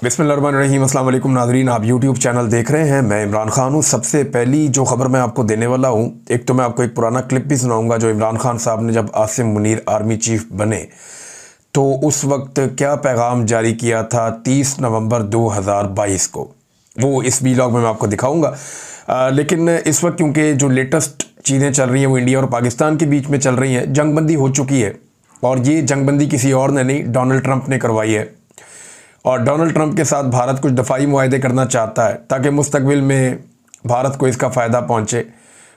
बिस्मिल्लाहिर्रहमानिर्रहीम, अस्सलाम वालेकुम नाज़रीन। आप यूट्यूब चैनल देख रहे हैं। मैं इमरान खान हूँ। सबसे पहली जो ख़बर मैं आपको देने वाला हूँ, एक तो मैं आपको एक पुराना क्लिप भी सुनाऊंगा जो इमरान खान साहब ने जब आसिम मुनीर आर्मी चीफ बने तो उस वक्त क्या पैगाम जारी किया था 30 नवंबर 2022 को, वो इस वीलॉग में मैं आपको दिखाऊँगा। लेकिन इस वक्त क्योंकि जो लेटेस्ट चीज़ें चल रही हैं वो इंडिया और पाकिस्तान के बीच में चल रही हैं, जंगबंदी हो चुकी है और ये जंगबंदी किसी और ने नहीं, डोनाल्ड ट्रंप ने करवाई है। और डोनाल्ड ट्रंप के साथ भारत कुछ दफ़ाई मुआहदे करना चाहता है ताकि मुस्तकबिल में भारत को इसका फ़ायदा पहुँचे,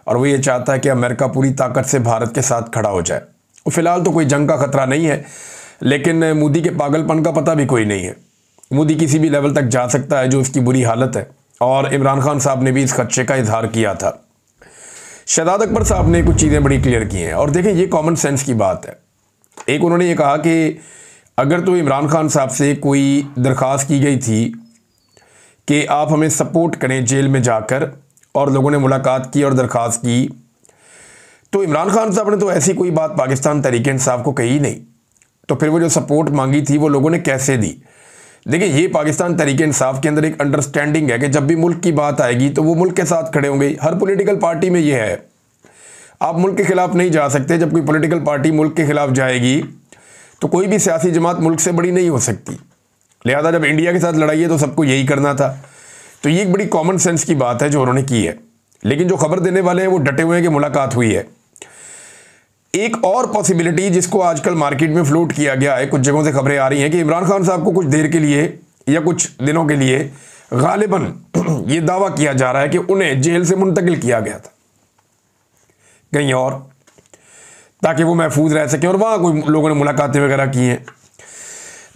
और वो ये चाहता है कि अमेरिका पूरी ताकत से भारत के साथ खड़ा हो जाए। फ़िलहाल तो कोई जंग का ख़तरा नहीं है, लेकिन मोदी के पागलपन का पता भी कोई नहीं है। मोदी किसी भी लेवल तक जा सकता है जो उसकी बुरी हालत है, और इमरान खान साहब ने भी इस खदशे का इजहार किया था। शहजाद अकबर साहब ने कुछ चीज़ें बड़ी क्लियर की हैं, और देखें ये कॉमन सेंस की बात है। एक उन्होंने ये कहा कि अगर तो इमरान खान साहब से कोई दरख्वास्त की गई थी कि आप हमें सपोर्ट करें जेल में जाकर, और लोगों ने मुलाकात की और दरख्वास्त की, तो इमरान खान साहब ने तो ऐसी कोई बात पाकिस्तान तहरीक इंसाफ को कही नहीं। तो फिर वो जो सपोर्ट मांगी थी वो लोगों ने कैसे दी? देखिए, ये पाकिस्तान तहरीक इंसाफ के अंदर एक अंडरस्टैंडिंग है कि जब भी मुल्क की बात आएगी तो वो मुल्क के साथ खड़े होंगे। हर पॉलिटिकल पार्टी में ये है, आप मुल्क के खिलाफ नहीं जा सकते। जब कोई पॉलिटिकल पार्टी मुल्क के खिलाफ जाएगी तो कोई भी सियासी जमात मुल्क से बड़ी नहीं हो सकती। लिहाजा जब इंडिया के साथ लड़ाई है तो सबको यही करना था। तो ये एक बड़ी कॉमन सेंस की बात है जो उन्होंने की है। लेकिन जो खबर देने वाले हैं वो डटे हुए हैं कि मुलाकात हुई है। एक और पॉसिबिलिटी जिसको आजकल मार्केट में फ्लोट किया गया है, कुछ जगहों से खबरें आ रही हैं कि इमरान खान साहब को कुछ देर के लिए या कुछ दिनों के लिए गालिबन ये दावा किया जा रहा है कि उन्हें जेल से मुंतकिल किया गया था कहीं और, ताकि वो महफूज रह सकें, और वहाँ कोई लोगों ने मुलाकातें वगैरह की हैं।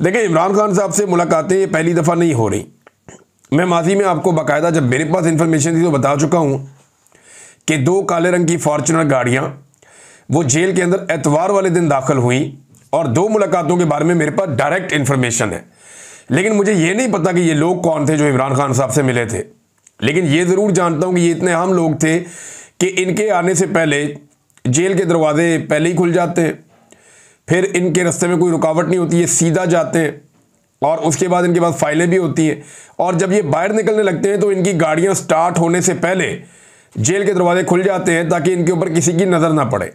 देखिए, इमरान खान साहब से मुलाकातें ये पहली दफ़ा नहीं हो रही। मैं माजी में आपको बाकायदा जब मेरे पास इंफॉर्मेशन थी तो बता चुका हूँ कि 2 काले रंग की फॉर्चुनर गाड़ियाँ वो जेल के अंदर एतवार वाले दिन दाखिल हुई, और 2 मुलाकातों के बारे में मेरे पास डायरेक्ट इन्फॉर्मेशन है। लेकिन मुझे ये नहीं पता कि ये लोग कौन थे जो इमरान खान साहब से मिले थे। लेकिन ये ज़रूर जानता हूँ कि ये इतने आम लोग थे कि इनके आने से पहले जेल के दरवाजे पहले ही खुल जाते हैं, फिर इनके रास्ते में कोई रुकावट नहीं होती, ये सीधा जाते हैं, और उसके बाद इनके पास फाइलें भी होती हैं। और जब ये बाहर निकलने लगते हैं तो इनकी गाड़ियां स्टार्ट होने से पहले जेल के दरवाजे खुल जाते हैं ताकि इनके ऊपर किसी की नज़र ना पड़े।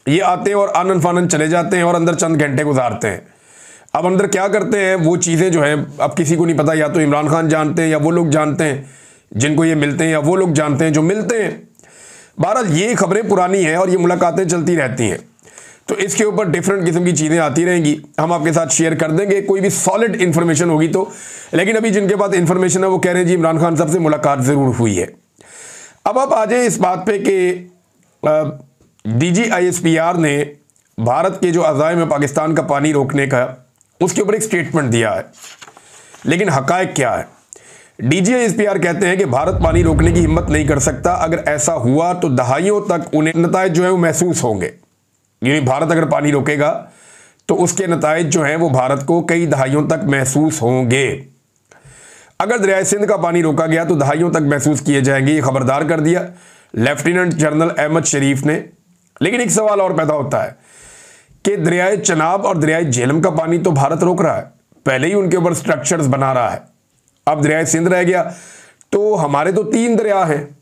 ये आते हैं और आनन फानन चले जाते हैं और अंदर चंद घंटे गुजारते हैं। अब अंदर क्या करते हैं वो चीज़ें जो हैं अब किसी को नहीं पता। या तो इमरान खान जानते हैं, या वो लोग जानते हैं जिनको ये मिलते हैं, या वो लोग जानते हैं जो मिलते हैं। बहरहाल ये खबरें पुरानी हैं और ये मुलाकातें चलती रहती हैं, तो इसके ऊपर डिफरेंट किस्म की चीज़ें आती रहेंगी। हम आपके साथ शेयर कर देंगे कोई भी सॉलिड इन्फॉर्मेशन होगी तो। लेकिन अभी जिनके पास इन्फॉर्मेशन है वो कह रहे हैं जी इमरान खान साहब से मुलाकात ज़रूर हुई है। अब आप आ जाए इस बात पे कि DGISPR ने भारत के जो अज़ाइम है पाकिस्तान का पानी रोकने का, उसके ऊपर एक स्टेटमेंट दिया है। लेकिन हक़ाइक़ क्या है? DGISPR कहते हैं कि भारत पानी रोकने की हिम्मत नहीं कर सकता। अगर ऐसा हुआ तो दहाइयों तक उन्हें नताइज जो है वो महसूस होंगे। यानी भारत अगर पानी रोकेगा तो उसके नताइज जो हैं वो भारत को कई दहाइयों तक महसूस होंगे। अगर दरियाए सिंध का पानी रोका गया तो दहाइयों तक महसूस किए जाएंगे, ये खबरदार कर दिया लेफ्टिनेंट जनरल अहमद शरीफ ने। लेकिन एक सवाल और पैदा होता है कि दरियाए चनाब और दरियाए झेलम का पानी तो भारत रोक रहा है, पहले ही उनके ऊपर स्ट्रक्चर्स बना रहा है। अब दरियाए सिंध रह गया, तो हमारे तो 3 दरिया हैं,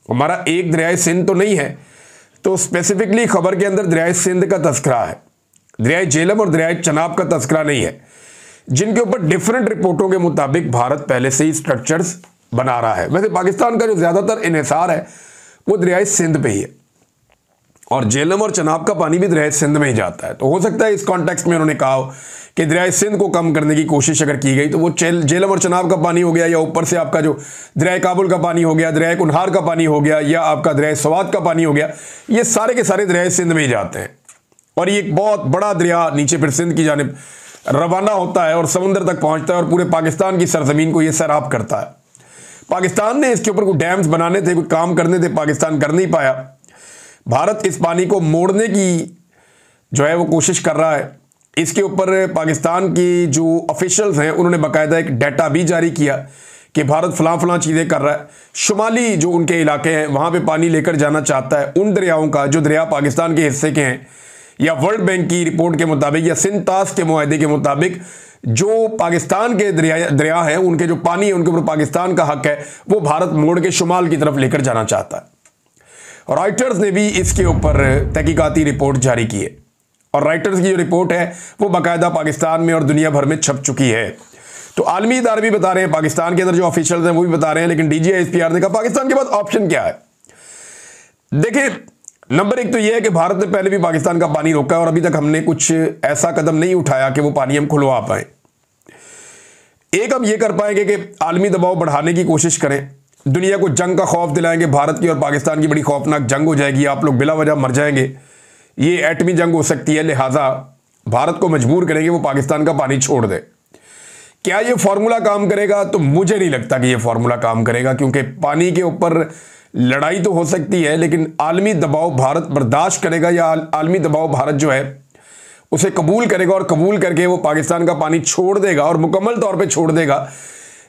हमारा एक दरियाए सिंध तो नहीं है। तो स्पेसिफिकली खबर के अंदर दरियाए सिंध का तस्करा है, दरियाए झेलम और दरियाए चनाब का तस्करा नहीं है, जिनके ऊपर डिफरेंट रिपोर्टों के मुताबिक भारत पहले से ही स्ट्रक्चर्स बना रहा है। वैसे पाकिस्तान का जो ज़्यादातर इन्हिसार है वो दरियाए सिंध पे ही है, और झेलम और चनाब का पानी भी दरियाए सिंध में ही जाता है। तो हो सकता है इस कॉन्टेक्स्ट में उन्होंने कहा कि दरियाए सिंध को कम करने की कोशिश अगर की गई तो वो झेलम और चनाब का पानी हो गया, या ऊपर से आपका जो दरियाए काबुल का पानी हो गया, दरियाए कुनहार का पानी हो गया, या आपका दरियाए सवात का पानी हो गया, ये सारे के सारे दरियाए सिंध में ही जाते हैं। और ये एक बहुत बड़ा दरिया नीचे फिर सिंध की जानिब रवाना होता है और समुंदर तक पहुँचता है, और पूरे पाकिस्तान की सरजमीन को ये सैराब करता है। पाकिस्तान ने इसके ऊपर कोई डैम्स बनाने थे, कोई काम करने थे, पाकिस्तान कर नहीं पाया। भारत इस पानी को मोड़ने की जो है वो कोशिश कर रहा है। इसके ऊपर पाकिस्तान की जो ऑफिशियल्स हैं उन्होंने बाकायदा एक डाटा भी जारी किया कि भारत फलां चीज़ें कर रहा है। शुमाली जो उनके इलाके हैं वहाँ पे पानी लेकर जाना चाहता है, उन दरियाओं का जो दरिया पाकिस्तान के हिस्से के हैं, या वर्ल्ड बैंक की रिपोर्ट के मुताबिक या सिंध तास के मुआहदे के मुताबिक जो पाकिस्तान के दरिया हैं, उनके जो पानी है उनके ऊपर पाकिस्तान का हक है, वो भारत मोड़ के शुमाल की तरफ लेकर जाना चाहता है। रॉयटर्स ने भी इसके ऊपर तहकीकाती रिपोर्ट जारी की है और रॉयटर्स की जो रिपोर्ट है वो बाकायदा पाकिस्तान में और दुनिया भर में छप चुकी है। तो आलमी इदारे भी बता रहे हैं, पाकिस्तान के अंदर जो ऑफिशियल्स हैं वो भी बता रहे हैं, लेकिन DGISPR ने कहा पाकिस्तान के पास ऑप्शन क्या है। देखिए, नंबर एक तो यह है कि भारत ने पहले भी पाकिस्तान का पानी रोका है और अभी तक हमने कुछ ऐसा कदम नहीं उठाया कि वो पानी हम खुलवा पाए। एक हम ये कर पाएंगे कि आलमी दबाव बढ़ाने की कोशिश करें, दुनिया को जंग का खौफ दिलाएंगे, भारत की और पाकिस्तान की बड़ी खौफनाक जंग हो जाएगी, आप लोग बिला वजह मर जाएंगे, ये एटमी जंग हो सकती है, लिहाजा भारत को मजबूर करेंगे वो पाकिस्तान का पानी छोड़ दे। क्या ये फॉर्मूला काम करेगा? तो मुझे नहीं लगता कि ये फॉर्मूला काम करेगा, क्योंकि पानी के ऊपर लड़ाई तो हो सकती है, लेकिन आलमी दबाव भारत बर्दाश्त करेगा या आलमी दबाव भारत जो है उसे कबूल करेगा और कबूल करके वो पाकिस्तान का पानी छोड़ देगा और मुकम्मल तौर पे छोड़ देगा।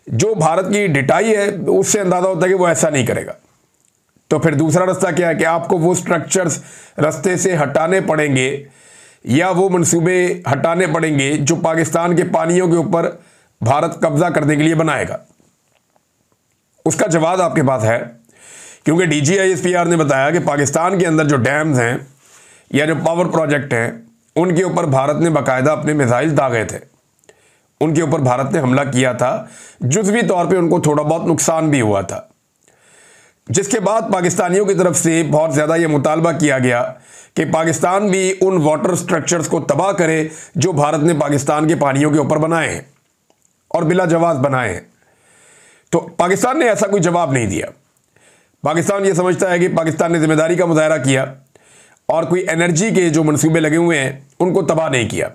जो भारत की डिटाई है उससे अंदाजा होता है कि वो ऐसा नहीं करेगा। तो फिर दूसरा रास्ता क्या है कि आपको वो स्ट्रक्चर्स रास्ते से हटाने पड़ेंगे या वो मंसूबे हटाने पड़ेंगे जो पाकिस्तान के पानियों के ऊपर भारत कब्जा करने के लिए बनाएगा। उसका जवाब आपके पास है, क्योंकि DGISPR ने बताया कि पाकिस्तान के अंदर जो डैम्स हैं या जो पावर प्रोजेक्ट हैं उनके ऊपर भारत ने बाकायदा अपने मिसाइल दागे थे, उनके ऊपर भारत ने हमला किया था, जुज़वी तौर पे उनको थोड़ा बहुत नुकसान भी हुआ था, जिसके बाद पाकिस्तानियों की तरफ से बहुत ज़्यादा ये मुतालबा किया गया कि पाकिस्तान भी उन वाटर स्ट्रक्चर्स को तबाह करे जो भारत ने पाकिस्तान के पानियों के ऊपर बनाए हैं और बिला जवाब बनाए हैं। तो पाकिस्तान ने ऐसा कोई जवाब नहीं दिया। पाकिस्तान ये समझता है कि पाकिस्तान ने जिम्मेदारी का मुजाहरा किया और कोई एनर्जी के जो मंसूबे लगे हुए हैं उनको तबाह नहीं किया।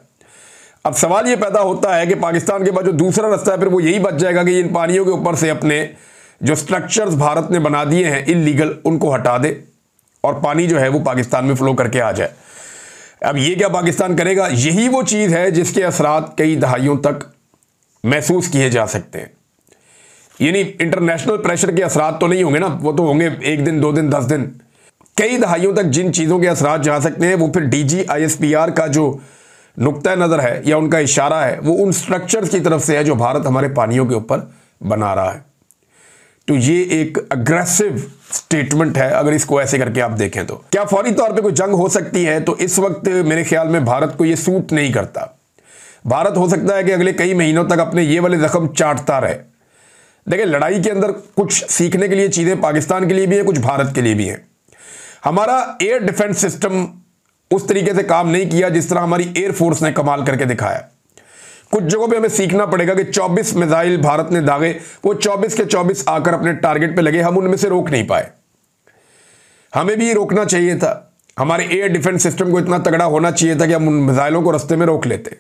अब सवाल ये पैदा होता है कि पाकिस्तान के बाद जो दूसरा रास्ता है फिर वो यही बच जाएगा कि इन पानियों के ऊपर से अपने जो स्ट्रक्चर्स भारत ने बना दिए हैं इल्लीगल, उनको हटा दे और पानी जो है वो पाकिस्तान में फ्लो करके आ जाए। अब ये क्या पाकिस्तान करेगा? यही वो चीज़ है जिसके असरात कई दहाइयों तक महसूस किए जा सकते हैं। यानी इंटरनेशनल प्रेशर के असरात तो नहीं होंगे ना, वो तो होंगे 1 दिन 2 दिन 10 दिन, कई दहाइयों तक जिन चीज़ों के असरात जा सकते हैं वो फिर DGISPR का जो नुक्ता नज़र है या उनका इशारा है वो उन स्ट्रक्चर्स की तरफ से है जो भारत हमारे पानियों के ऊपर बना रहा है। तो ये एक अग्रेसिव स्टेटमेंट है अगर इसको ऐसे करके आप देखें तो। क्या फौरी तौर पे कोई जंग हो सकती है? तो इस वक्त मेरे ख्याल में भारत को ये सूट नहीं करता। भारत हो सकता है कि अगले कई महीनों तक अपने ये वाले जख्म चाटता रहे। देखिए, लड़ाई के अंदर कुछ सीखने के लिए चीज़ें पाकिस्तान के लिए भी है, कुछ भारत के लिए भी है। हमारा एयर डिफेंस सिस्टम उस तरीके से काम नहीं किया जिस तरह हमारी एयरफोर्स ने कमाल करके दिखाया। कुछ जगहों पे हमें सीखना पड़ेगा कि 24 मिसाइल भारत ने दागे, वो 24 के 24 आकर अपने टारगेट पे लगे, हम उनमें से रोक नहीं पाए। हमें भी रोकना चाहिए था। हमारे एयर डिफेंस सिस्टम को इतना तगड़ा होना चाहिए था कि हम उन मिसाइलों को रास्ते में रोक लेते।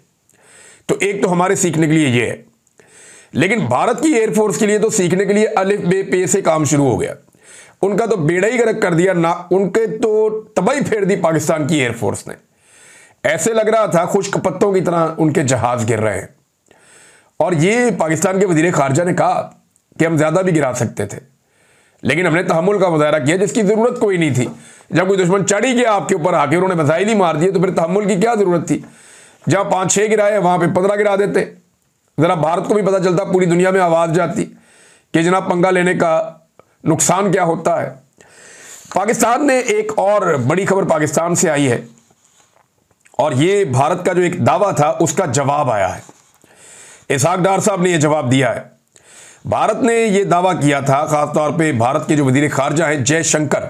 तो एक तो हमारे सीखने के लिए ये है, लेकिन भारत की एयरफोर्स के लिए तो सीखने के लिए अलिफ बे पे से काम शुरू हो गया। उनका तो बेड़ा ही गर्क कर दिया ना, उनके तो तबाही फेर दी पाकिस्तान की एयरफोर्स ने। ऐसे लग रहा था खुश्क पत्तों की तरह उनके जहाज गिर रहे हैं। और ये पाकिस्तान के वजीर खारजा ने कहा कि हम ज्यादा भी गिरा सकते थे, लेकिन हमने तहम्मुल का मुजाहरा किया जिसकी जरूरत कोई नहीं थी। जब कोई दुश्मन चढ़ ही गया आपके ऊपर आके, उन्होंने मिसाइल ही मार दिए, तो फिर तहम्मुल की क्या जरूरत थी? जहां 5-6 गिराए वहां पे 15 गिरा देते। जरा भारत को भी पता चलता, पूरी दुनिया में आवाज जाती कि जनाब पंगा लेने का नुकसान क्या होता है। पाकिस्तान ने एक और बड़ी खबर पाकिस्तान से आई है और ये भारत का जो एक दावा था उसका जवाब आया है। इसहाक डार साहब ने यह जवाब दिया है। भारत ने यह दावा किया था, खासतौर पे भारत के जो वजीर खारजा हैं जयशंकर,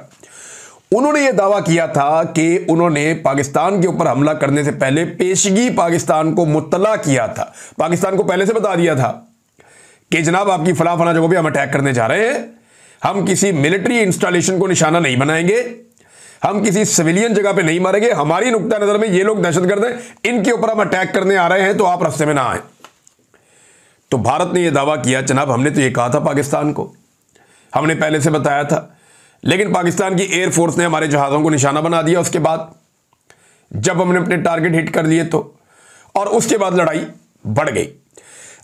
उन्होंने यह दावा किया था कि उन्होंने पाकिस्तान के ऊपर हमला करने से पहले पेशगी पाकिस्तान को मुत्तला किया था। पाकिस्तान को पहले से बता दिया था कि जनाब आपकी फला फला जगहों पे हम अटैक करने जा रहे हैं, हम किसी मिलिट्री इंस्टॉलेशन को निशाना नहीं बनाएंगे, हम किसी सिविलियन जगह पे नहीं मारेंगे, हमारी नुक्ता नजर में ये लोग दहशतगर्द हैं, इनके ऊपर हम अटैक करने आ रहे हैं, तो आप रास्ते में ना आए। तो भारत ने यह दावा किया, जनाब हमने तो ये कहा था पाकिस्तान को, हमने पहले से बताया था, लेकिन पाकिस्तान की एयरफोर्स ने हमारे जहाज़ों को निशाना बना दिया उसके बाद, जब हमने अपने टारगेट हिट कर लिए तो, और उसके बाद लड़ाई बढ़ गई।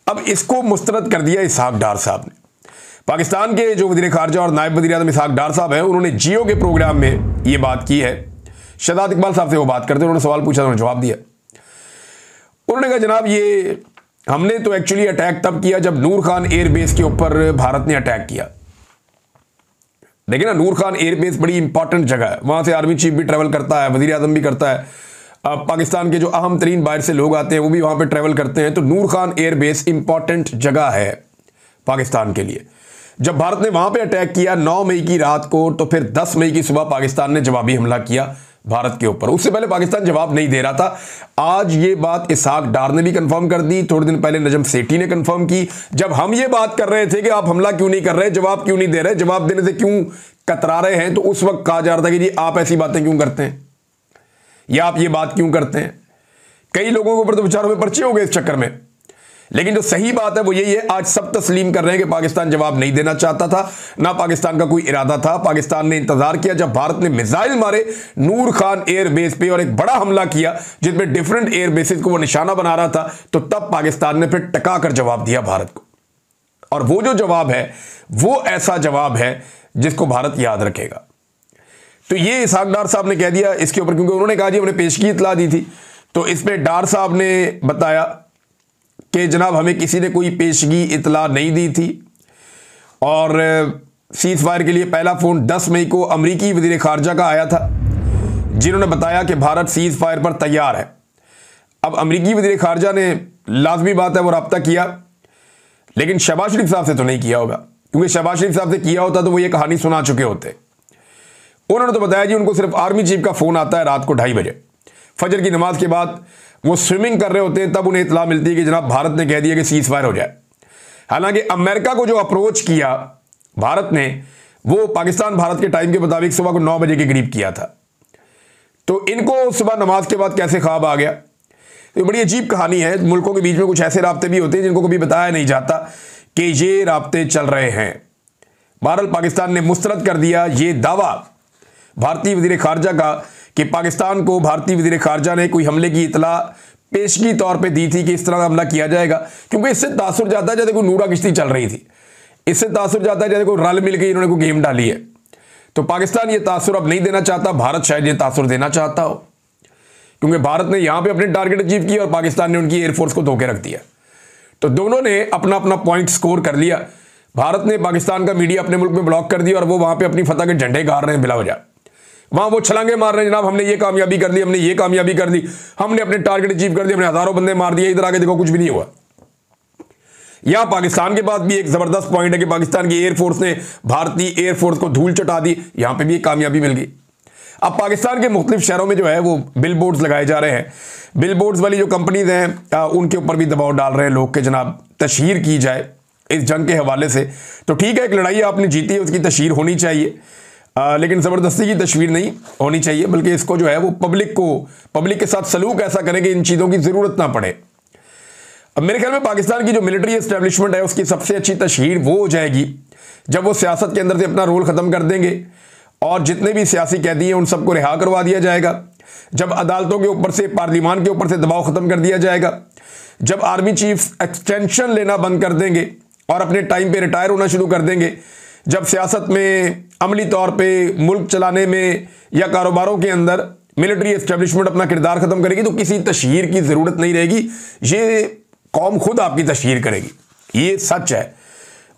अब इसको मुस्तरद कर दिया इसहाक डार साहब ने। पाकिस्तान के जो वज़ीर ख़ारजा और नायब वज़ीर आज़म इसहाक डार साहब हैं, उन्होंने जियो के प्रोग्राम में ये बात की है। शहजाद इकबाल साहब से वो बात करते, उन्होंने सवाल पूछा, उन्होंने जवाब दिया। उन्होंने कहा जनाब ये हमने तो एक्चुअली अटैक तब किया जब नूर खान एयरबेस के ऊपर भारत ने अटैक किया। देखिए ना, नूर खान एयरबेस बड़ी इंपॉर्टेंट जगह है, वहां से आर्मी चीफ भी ट्रैवल करता है, वजीर आजम भी करता है, पाकिस्तान के जो अहम तरीन बाहर से लोग आते हैं वो भी वहां पे ट्रैवल करते हैं। तो नूर खान एयरबेस इंपॉर्टेंट जगह है पाकिस्तान के लिए। जब भारत ने वहां पे अटैक किया 9 मई की रात को, तो फिर 10 मई की सुबह पाकिस्तान ने जवाबी हमला किया भारत के ऊपर। उससे पहले पाकिस्तान जवाब नहीं दे रहा था। आज ये बात इसहाक डार ने भी कंफर्म कर दी, थोड़े दिन पहले नजम सेठी ने कंफर्म की। जब हम ये बात कर रहे थे कि आप हमला क्यों नहीं कर रहे, जवाब क्यों नहीं दे रहे, जवाब देने से क्यों कतरा रहे हैं, तो उस वक्त कहा जा रहा था कि जी आप ऐसी बातें क्यों करते हैं या आप ये बात क्यों करते हैं। कई लोगों के ऊपर तो विचारों में पर्चे हो गए इस चक्कर में। लेकिन जो सही बात है वो यही है, आज सब तस्लीम कर रहे हैं कि पाकिस्तान जवाब नहीं देना चाहता था, ना पाकिस्तान का कोई इरादा था। पाकिस्तान ने इंतजार किया जब भारत ने मिसाइल मारे नूर खान एयरबेस पे और एक बड़ा हमला किया जिसमें डिफरेंट एयरबेसेस को वो निशाना बना रहा था, तो तब पाकिस्तान ने फिर टका कर जवाब दिया भारत को। और वो जो जवाब है वो ऐसा जवाब है जिसको भारत याद रखेगा। तो ये इसहाक डार साहब ने कह दिया इसके ऊपर, क्योंकि उन्होंने कहा जी हमने पेशगी इतला दी थी। तो इसमें डार साहब ने बताया कि जनाब हमें किसी ने कोई पेशगी इतला नहीं दी थी, और सीज फायर के लिए पहला फोन 10 मई को अमरीकी वजीर खारजा का आया था, जिन्होंने बताया कि भारत सीज फायर पर तैयार है। अब अमरीकी वजीर खारजा ने, लाजमी बात है, वो रब्ता किया, लेकिन शहबाज शरीफ साहब से तो नहीं किया होगा, क्योंकि शहबाज शरीफ साहब से किया होता तो वो ये कहानी सुना चुके होते। उन्होंने तो बताया जी उनको सिर्फ आर्मी चीफ का फोन आता है रात को 2:30 बजे, फजर की नमाज के बाद वो स्विमिंग कर रहे होते हैं, तब उन्हें इतला मिलती है कि जनाब भारत ने कह दिया कि सीज फायर हो जाए। हालांकि अमेरिका को जो अप्रोच किया भारत ने, वो पाकिस्तान भारत के टाइम के मुताबिक सुबह को 9 बजे के करीब किया था। तो इनको सुबह नमाज के बाद कैसे ख्वाब आ गया, तो बड़ी अजीब कहानी है। मुल्कों के बीच में कुछ ऐसे राब्ते भी होते हैं जिनको कभी बताया नहीं जाता कि ये राब्ते चल रहे हैं। बहरहाल पाकिस्तान ने मुस्तरद कर दिया ये दावा भारतीय वजीर खारजा का कि पाकिस्तान को भारतीय वजीर खारजा ने कोई हमले की इतला पेशगी तौर पे दी थी कि इस तरह का हमला किया जाएगा, क्योंकि इससे तासुर जाता है जैसे कोई नूरा किश्ती चल रही थी, इससे तासुर जाता है जैसे कोई रल मिल के इन्होंने कोई गेम डाली है। तो पाकिस्तान ये तासुर अब नहीं देना चाहता, भारत शायद ये तासुर देना चाहता हो, क्योंकि भारत ने यहां पे अपने टारगेट अचीव किया और पाकिस्तान ने उनकी एयरफोर्स को धोखे रख दिया। तो दोनों ने अपना अपना पॉइंट स्कोर कर लिया। भारत ने पाकिस्तान का मीडिया अपने मुल्क में ब्लॉक कर दिया और वो वहां पे अपनी फतह के झंडे गाड़ रहे हैं बिला वजह। वहां वो छलांगे मार रहे हैं, जनाब हमने ये कामयाबी कर ली, हमने ये कामयाबी कर ली, हमने अपने टारगेट अचीव कर दिए, हमने हजारों बंदे मार दिए, इधर आके देखो कुछ भी नहीं हुआ। यहां पाकिस्तान के पास भी एक जबरदस्त पॉइंट है कि पाकिस्तान की एयरफोर्स ने भारतीय एयरफोर्स को धूल चटा दी, यहां पे भी एक कामयाबी मिल गई। अब पाकिस्तान के मुख्तलिफ शहरों में जो है वो बिल बोर्ड्स लगाए जा रहे हैं। बिल बोर्ड्स वाली जो कंपनीज हैं उनके ऊपर भी दबाव डाल रहे हैं लोग कि जनाब तशहीर की जाए इस जंग के हवाले से। तो ठीक है, एक लड़ाई आपने जीती है, उसकी तशहीर होनी चाहिए, लेकिन ज़बरदस्ती की तशवीर नहीं होनी चाहिए, बल्कि इसको जो है वो पब्लिक के साथ सलूक ऐसा करें कि इन चीज़ों की ज़रूरत ना पड़े। अब मेरे ख्याल में पाकिस्तान की जो मिलिट्री एस्टेब्लिशमेंट है उसकी सबसे अच्छी तशहीर वो हो जाएगी जब वो सियासत के अंदर से अपना रोल ख़त्म कर देंगे और जितने भी सियासी कैदी हैं उन सबको रिहा करवा दिया जाएगा, जब अदालतों के ऊपर से, पार्लियामान के ऊपर से दबाव ख़त्म कर दिया जाएगा, जब आर्मी चीफ एक्सटेंशन लेना बंद कर देंगे और अपने टाइम पे रिटायर होना शुरू कर देंगे, जब सियासत में, अमली तौर पे, मुल्क चलाने में या कारोबारों के अंदर मिलिट्री एस्टेब्लिशमेंट अपना किरदार ख़त्म करेगी, तो किसी तशहीर की ज़रूरत नहीं रहेगी। ये कौम खुद आपकी तशहीर करेगी। ये सच है,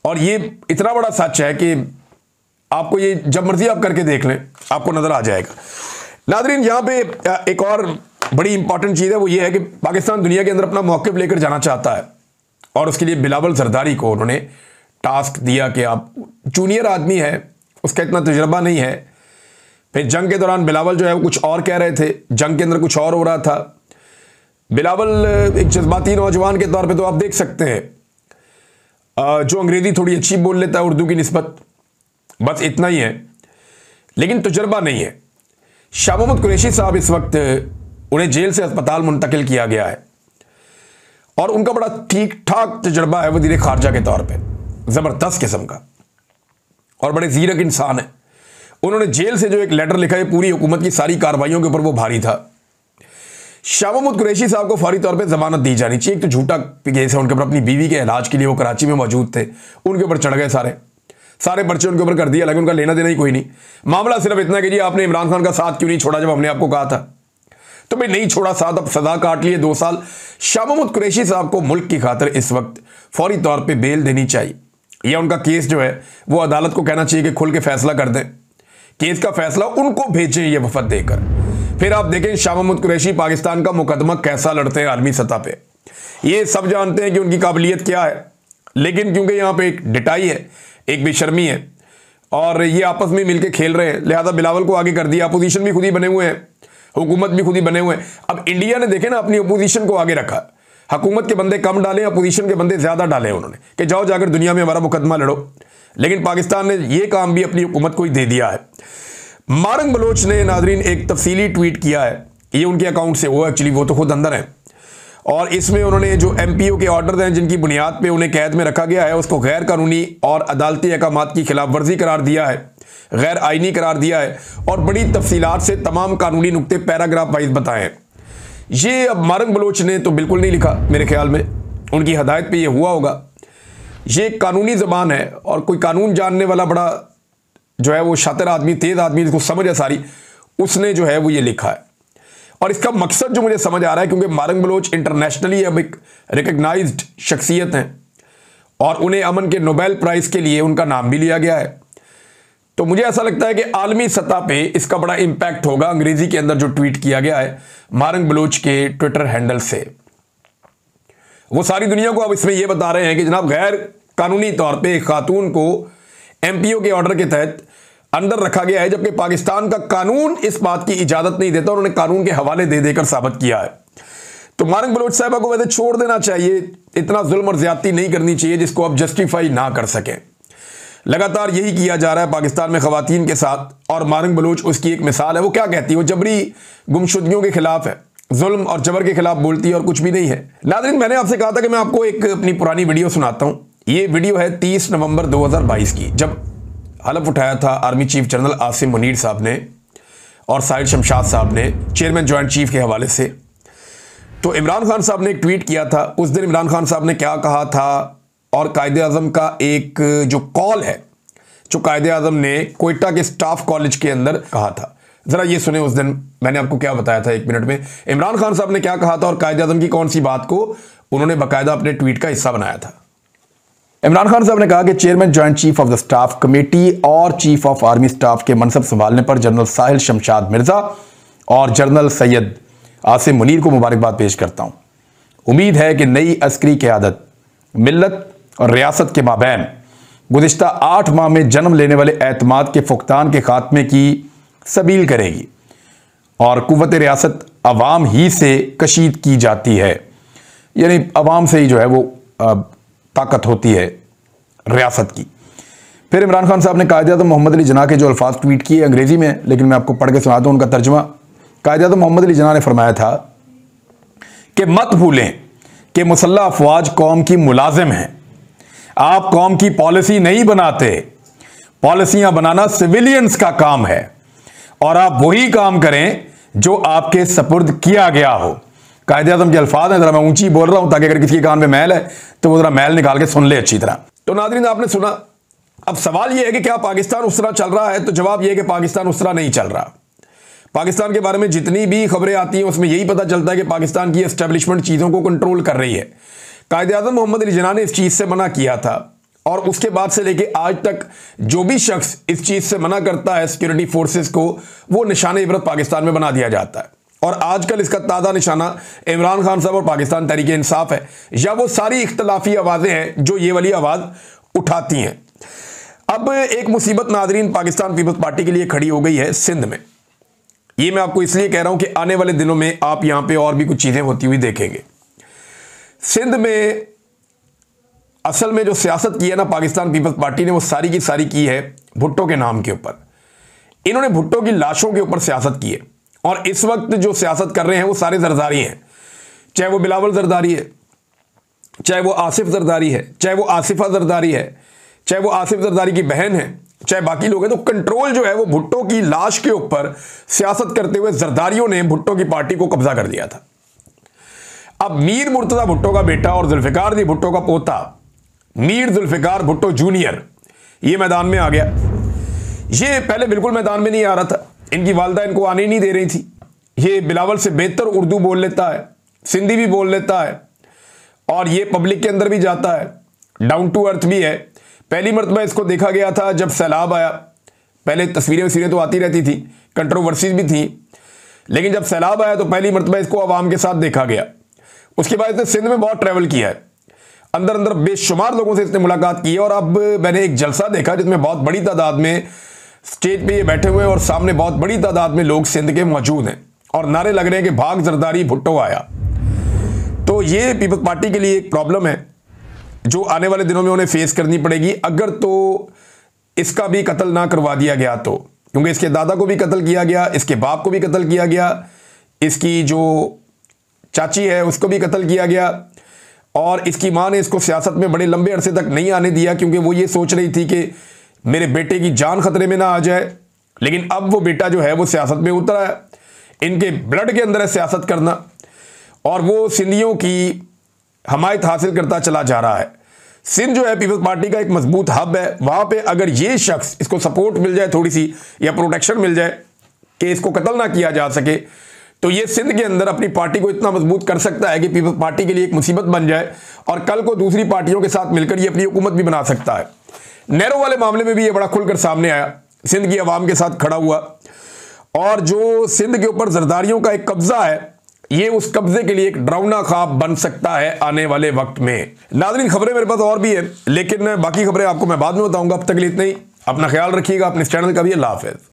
और ये इतना बड़ा सच है कि आपको ये जब मर्जी आप करके देख लें, आपको नज़र आ जाएगा। नादरीन, यहाँ पे एक और बड़ी इंपॉर्टेंट चीज़ है, वो ये है कि पाकिस्तान दुनिया के अंदर अपना मौक़िफ़ लेकर जाना चाहता है, और उसके लिए बिलावल जरदारी को उन्होंने टास्क दिया कि आप जूनियर आदमी है, उसका इतना तजुर्बा नहीं है। फिर जंग के दौरान बिलावल जो है वो कुछ और कह रहे थे, जंग के अंदर कुछ और हो रहा था। बिलावल एक जज्बाती नौजवान के तौर पे तो आप देख सकते हैं, जो अंग्रेज़ी थोड़ी अच्छी बोल लेता है उर्दू की निस्बत, बस इतना ही है, लेकिन तजुर्बा नहीं है। शाह मोहम्मद कुरैशी साहब इस वक्त, उन्हें जेल से अस्पताल मुंतकिल किया गया है, और उनका बड़ा ठीक ठाक तजुर्बा है वज़ीर ख़ारजा के तौर पे, ज़बरदस्त किस्म का, और बड़े ज़ीरक इंसान है। उन्होंने जेल से जो एक लेटर लिखा है, पूरी हुकूमत की सारी कार्रवाइयों के ऊपर वो भारी था। शाह मोहम्मद कुरैशी साहब को फौरी तौर पे ज़मानत दी जानी चाहिए। एक तो झूठा केस है उनके ऊपर, अपनी बीवी के इलाज के लिए वो कराची में मौजूद थे, उनके ऊपर चढ़ गए सारे पर्चे उनके ऊपर कर दिया, लेकिन उनका लेना देना ही कोई नहीं। मामला सिर्फ इतना कि जी आपने इमरान खान का साथ क्यों नहीं छोड़ा जब हमने आपको कहा था। तो भाई नहीं छोड़ा साथ, अब सजा काट लिए 2 साल। शाह महमूद कुरैशी साहब को मुल्क की खातिर इस वक्त फौरी तौर पे बेल देनी चाहिए, या उनका केस जो है वो अदालत को कहना चाहिए कि खुल के फैसला कर दें। केस का फैसला उनको भेजें ये वफद देकर। फिर आप देखें शाह महमूद कुरैशी पाकिस्तान का मुकदमा कैसा लड़ते हैं आलमी सतह पे। ये सब जानते हैं कि उनकी काबिलियत क्या है, लेकिन क्योंकि यहाँ पे एक डिटाई है, एक बेशर्मी है, और ये आपस में मिलकर खेल रहे हैं, लिहाजा बिलावल को आगे कर दिया। अपोजिशन भी खुद ही बने हुए हैं, हुकूमत भी खुद ही बने हुए हैं। अब इंडिया ने देखे ना अपनी अपोजिशन को आगे रखा, हुकूमत के बंदे कम डाले, अपोजिशन के बंदे ज्यादा डाले उन्होंने, कि जाओ जाकर दुनिया में हमारा मुकदमा लड़ो। लेकिन पाकिस्तान ने यह काम भी अपनी हुकूमत को ही दे दिया है। मारंग बलोच ने नाजरीन एक तफसीली ट्वीट किया है, ये उनके अकाउंट से, वो एक्चुअली वो तो खुद अंदर है, और इसमें उन्होंने जो MPO के ऑर्डर हैं जिनकी बुनियाद पे उन्हें कैद में रखा गया है उसको गैर कानूनी और अदालती अहकामात की खिलाफ वर्जी करार दिया है, गैर आईनी करार दिया है, और बड़ी तफसीलात से तमाम कानूनी नुक्ते पैराग्राफ वाइज बताए हैं। ये अब मारंग बलोच ने तो बिल्कुल नहीं लिखा, मेरे ख्याल में उनकी हदायत पे ये हुआ होगा। ये कानूनी ज़बान है, और कोई कानून जानने वाला बड़ा जो है वो शातिर आदमी, तेज आदमी, जिसको समझ है सारी, उसने जो है वो ये लिखा है। और इसका मकसद जो मुझे समझ आ रहा है, क्योंकि मारंग बलोच इंटरनेशनली अब एक रिकग्नाइज्ड शख्सियत हैं और उन्हें अमन के नोबेल प्राइज के लिए उनका नाम भी लिया गया है, तो मुझे ऐसा लगता है कि आलमी सतह पे इसका बड़ा इंपैक्ट होगा। अंग्रेजी के अंदर जो ट्वीट किया गया है मारंग बलोच के ट्विटर हैंडल से, वो सारी दुनिया को अब इसमें यह बता रहे हैं कि जनाब गैर कानूनी तौर पे एक खातून को MPO के ऑर्डर के तहत अंदर रखा गया है, जबकि पाकिस्तान का कानून इस बात की इजाजत नहीं देता, उन्होंने कानून के हवाले दे देकर साबित किया है। तो मारंग बलोच साहबा को वैसे छोड़ देना चाहिए, इतना जुल्म और ज्यादती नहीं करनी चाहिए जिसको आप जस्टिफाई ना कर सकें। लगातार यही किया जा रहा है पाकिस्तान में खवातीन के साथ, और मारंग बलोच उसकी एक मिसाल है। वो क्या कहती है, वो जबरी गुमशुदगियों के खिलाफ है, जुल्म और जबर के खिलाफ बोलती है, और कुछ भी नहीं है। नाज़रीन, मैंने आपसे कहा था कि मैं आपको एक अपनी पुरानी वीडियो सुनाता हूं। ये वीडियो है 30 नवंबर 2022 की, जब हलफ उठाया था army chief general Asim Munir साहब ने और साहिर शमशाद साहब ने चेयरमैन ज्वाइंट चीफ के हवाले से। तो इमरान खान साहब ने एक ट्वीट किया था। उस दिन इमरान खान साहब ने क्या कहा था, और कायदे आज़म का एक जो कॉल है जो कायदे आज़म ने कोयटा के स्टाफ कॉलेज के अंदर कहा था, ज़रा ये सुने। उस दिन मैंने आपको क्या बताया था, 1 मिनट में इमरान खान साहब ने क्या कहा था और कायदे आज़म की कौन सी बात को उन्होंने बाकायदा अपने ट्वीट का हिस्सा बनाया था। इमरान खान साहब ने कहा कि chairman joint chief of the staff committee और चीफ ऑफ आर्मी स्टाफ के मनसब संभालने पर जनरल साहिल शमशाद मिर्जा और जनरल सैयद आसिम मुनीर को मुबारकबाद पेश करता हूं। उम्मीद है कि नई अस्करी क़यादत मिल्लत और रियासत के माबैन गुज़िश्ता 8 माह में जन्म लेने वाले एतमाद के फुकतान के खात्मे की सबील करेगी, और कुव्वत रियासत अवाम ही से कशीद की जाती है, यानी अवाम से ही जो है वो ताकत होती है रियासत की। फिर इमरान खान साहब ने कायदे-ए-आज़म मोहम्मद अली जिन्ना के जो अल्फाज ट्वीट किए अंग्रेजी में, लेकिन मैं आपको पढ़ के सुनाता हूं उनका तर्जुमा। कायदे-ए-आज़म मोहम्मद अली जिन्ना ने फरमाया था कि मत भूलें कि मुसल्लह अफवाज कौम की मुलाजिम हैं, आप कौम की पॉलिसी नहीं बनाते, पॉलिसियां बनाना सिविलियंस का काम है, और आप वही काम करें जो आपके सपुर्द किया गया हो। कायदे आज़म के अल्फाज हैं, जरा मैं ऊंची बोल रहा हूं ताकि अगर किसी के कान में मैल है तो वो जरा मैल निकाल के सुन ले अच्छी तरह। तो नाज़रीन, आपने सुना। अब सवाल यह है कि क्या पाकिस्तान उस तरह चल रहा है, तो जवाब यह है कि पाकिस्तान उस तरह नहीं चल रहा। पाकिस्तान के बारे में जितनी भी खबरें आती हैं उसमें यही पता चलता है कि पाकिस्तान की एस्टेब्लिशमेंट चीज़ों को कंट्रोल कर रही है। कायदे आज़म मोहम्मद अली जिन्ना ने इस चीज़ से मना किया था, और उसके बाद से लेके आज तक जो भी शख्स इस चीज़ से मना करता है सिक्योरिटी फोर्सेस को, वो निशान इबरत पाकिस्तान में बना दिया जाता है। और आजकल इसका ताज़ा निशाना इमरान खान साहब और पाकिस्तान तहरीक इंसाफ है, या वो सारी इख्तलाफी आवाज़ें हैं जो ये वाली आवाज़ उठाती हैं। अब एक मुसीबत नाज़रीन पाकिस्तान पीपल्स पार्टी के लिए खड़ी हो गई है सिंध में। ये मैं आपको इसलिए कह रहा हूं कि आने वाले दिनों में आप यहां पे और भी कुछ चीज़ें होती हुई देखेंगे। सिंध में असल में जो सियासत की है ना पाकिस्तान पीपल्स पार्टी ने, वो सारी की सारी की है भुट्टो के नाम के ऊपर। इन्होंने भुट्टो की लाशों के ऊपर सियासत की है, और इस वक्त जो सियासत कर रहे हैं वो सारे जरदारी हैं, चाहे वो बिलावल जरदारी है, चाहे वो आसिफ जरदारी है, चाहे वो आसिफा जरदारी है, चाहे वो आसिफ जरदारी की बहन है, चाहे बाकी लोग हैं। तो कंट्रोल जो है वो भुट्टो की लाश के ऊपर सियासत करते हुए जरदारियों ने भुट्टो की पार्टी को कब्जा कर दिया था। अब मीर मुर्तजा भुट्टो का बेटा और जुल्फिकार दी भुट्टो का पोता मीर जुल्फिकार भुट्टो जूनियर ये मैदान में आ गया। ये पहले बिल्कुल मैदान में नहीं आ रहा था, इनकी वालदा इनको आने नहीं दे रही थी, ये बिलावल से बेहतर उर्दू बोल लेता है, सिंधी भी बोल लेता है और ये पब्लिक के अंदर भी जाता है, डाउन टू अर्थ भी है। पहली मरतबा इसको देखा गया था जब सैलाब आया। पहले तस्वीरें तो आती रहती थी, कंट्रोवर्सीज भी थी, लेकिन जब सैलाब आया तो पहली मरतबा इसको आवाम के साथ देखा गया। उसके बाद इसने सिंध में बहुत ट्रैवल किया है, अंदर अंदर बेशुमार लोगों से इसने मुलाकात की है। और अब मैंने एक जलसा देखा जिसमें बहुत बड़ी तादाद में स्टेज पे ये बैठे हुए हैं और सामने बहुत बड़ी तादाद में लोग सिंध के मौजूद हैं और नारे लग रहे हैं कि भाग जरदारी भुट्टो आया। तो ये पीपल्स पार्टी के लिए एक प्रॉब्लम है जो आने वाले दिनों में उन्हें फेस करनी पड़ेगी, अगर तो इसका भी कत्ल ना करवा दिया गया तो, क्योंकि इसके दादा को भी कत्ल किया गया, इसके बाप को भी कत्ल किया गया, इसकी जो चाची है उसको भी कत्ल किया गया और इसकी मां ने इसको सियासत में बड़े लंबे अरसे तक नहीं आने दिया क्योंकि वो ये सोच रही थी कि मेरे बेटे की जान खतरे में ना आ जाए। लेकिन अब वो बेटा जो है वो सियासत में उतरा है, इनके ब्लड के अंदर है सियासत करना और वो सिंधियों की हमायत हासिल करता चला जा रहा है। सिंध जो है पीपल्स पार्टी का एक मजबूत हब है, वहां पे अगर ये शख्स इसको सपोर्ट मिल जाए थोड़ी सी या प्रोटेक्शन मिल जाए कि इसको कत्ल ना किया जा सके, तो ये सिंध के अंदर अपनी पार्टी को इतना मजबूत कर सकता है कि पीपल्स पार्टी के लिए एक मुसीबत बन जाए और कल को दूसरी पार्टियों के साथ मिलकर ये अपनी हुकूमत भी बना सकता है। नेहरू वाले मामले में भी ये बड़ा खुलकर सामने आया, सिंध की आवाम के साथ खड़ा हुआ और जो सिंध के ऊपर जरदारियों का एक कब्जा है, ये उस कब्जे के लिए एक डरावना ख्वाब बन सकता है आने वाले वक्त में। नाज़रीन, खबरें मेरे पास और भी है, लेकिन बाकी खबरें आपको मैं बाद में बताऊंगा। अब तक के लिए इतना ही। अपना ख्याल रखिएगा, अपने इस चैनल का भी। अल्लाह हाफ़िज़।